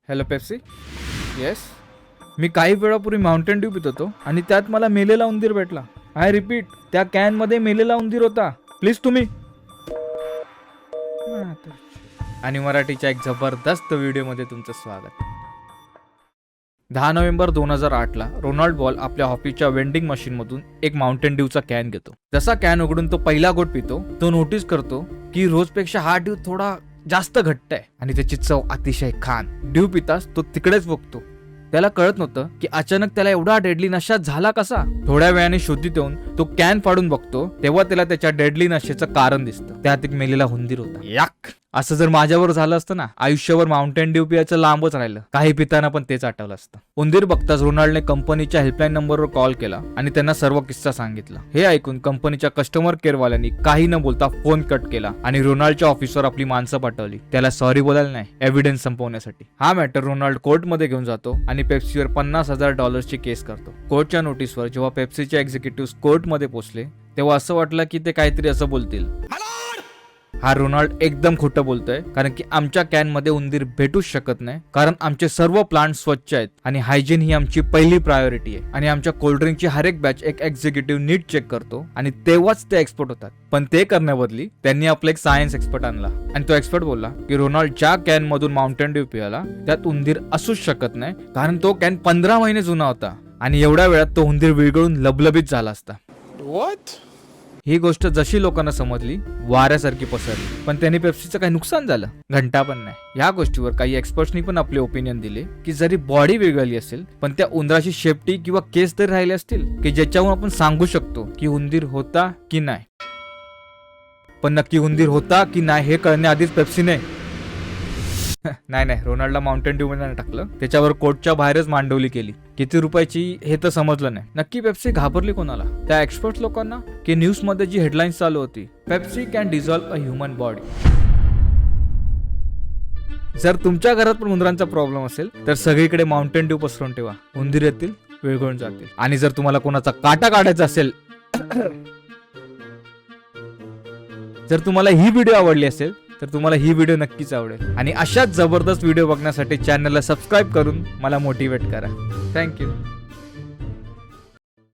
Hello Pepsi. Yes, मी काही वेळापूर्वी Mountain Dew पित होतो आणि त्यात मला मेलेला उंदीर भेटला. आय रिपीट, त्या कॅनमध्ये मेलेला उंदीर होता. प्लीज तुम्ही. आणि मराठीच्या एक जबरदस्त व्हिडिओमध्ये तुमचं स्वागत. 10 नोव्हेंबर 2008ला रोनाल्ड बॉल आपल्या ऑफिसच्या वेंडिंग मशीनमधून एक माउंटेन ड्यूचा कॅन घेतो. जसा कॅन उघडून तो पहिला घोट पितो, तो नोटीस करतो की रोजपेक्षा हा ड्यू थोडा जास्त घट्ट आहे आणि त्याची चव अतिशय खान. ड्यू पिताच तो तिकडेच बघतो. त्याला कळत नव्हतं की अचानक त्याला एवढा डेडली नशा झाला कसा. थोड्या वेळाने शोधित येऊन तो कॅन फाडून बघतो, तेव्हा त्याला त्याच्या डेडली नशेचं कारण दिसतं. त्यात एक मेलेला उंदीर होता. याक, असं जर माझ्यावर झालं असतं ना, आयुष्यभर माउंटेन ड्यू पियाचं लांबच राहिलं. काही पिताना पण तेच आठवलं असतं. उंदीर बघताच रोनाल्डने कंपनीच्या हेल्पलाईन नंबरवर कॉल केला आणि त्यांना सर्व किस्सा सांगितला. हे ऐकून कंपनीच्या कस्टमर केअर वाल्यांनी काही न बोलता फोन कट केला आणि रोनाल्डच्या ऑफिसवर आपली माणसं पाठवली. त्याला सॉरी बोलायला नाही, एव्हिडन्स संपवण्यासाठी. हा मॅटर रोनाल्ड कोर्टमध्ये घेऊन जातो आणि पेप्सीवर $50,000 केस करतो. कोर्टच्या नोटीसवर जेव्हा पेप्सीचे एक्झिक्युटिव्ह कोर्टमध्ये पोहोचले तेव्हा असं वाटलं की ते काहीतरी असं बोलतील. हा रोनाल्ड एकदम खोटं बोलतोय, कारण की आमच्या कॅन मध्ये उंदीर भेटूच शकत नाही, कारण आमचे सर्व प्लांट स्वच्छ आहेत आणि हायजीन ही आमची पहिली प्रायोरिटी आहे. आणि आमच्या कोल्ड्रिंकची हर एक बॅच एक एक्झिक्युटिव्ह नीट चेक करतो आणि तेव्हाच ते एक्सपोर्ट होतात. पण ते करण्याबदली त्यांनी आपला एक सायन्स एक्सपर्ट आणला आणि तो एक्सपर्ट बोलला की रोनाल्ड ज्या कॅन मधून माउंटेन ड्यू पियाला त्यात उंदीर असूच शकत नाही, कारण तो कॅन 15 महिने जुना होता आणि एवढ्या वेळात तो उंदीर विरघळून लबलबीत झाला असता. ही गोष्ट जशी लोकांना समजली, वाऱ्यासारखी पसरली. पण त्यांनी पेप्सीचं काही नुकसान झालं? घंटा पण नाही. या गोष्टीवर काही एक्सपर्ट्सनी पण आपले ओपिनियन दिले की जरी बॉडी वेगळी असेल, पण त्या उंदराची शेपटी किंवा केस तरी राहिले असतील की ज्याच्यावर आपण सांगू शकतो की उंदीर होता की नाही. पण नक्की उंदीर होता की नाही हे कळण्याआधीच पेप्सीने नाही रोनाल्डला माउंटेन ड्यू मध्ये टाकलं. त्याच्यावर कोर्टच्या बाहेरच मांडवली केली. किती रुपयाची हे तर समजलं नाही. नक्की पेप्सी घाबरली कोणाला? त्या एक्सपर्ट लोकांना की न्यूज मध्ये जी हेडलाईन्स चालू होती, Pepsi can dissolve a human body. जर तुमच्या घरात पण उंदरांचा प्रॉब्लेम असेल तर सगळीकडे माउंटेन ड्यू पसरवून ठेवा. उंदीर येतील, विरघळून जातील. आणि जर तुम्हाला कोणाचा काटा काढायचा असेल, जर तुम्हाला ही व्हिडिओ आवडली असेल तर तुम्हाला ही व्हिडिओ नक्कीच आवडेल. आणि अशाच जबरदस्त व्हिडिओ बघण्यासाठी चॅनलला सबस्क्राईब करून मला मोटिवेट करा. थँक्यू.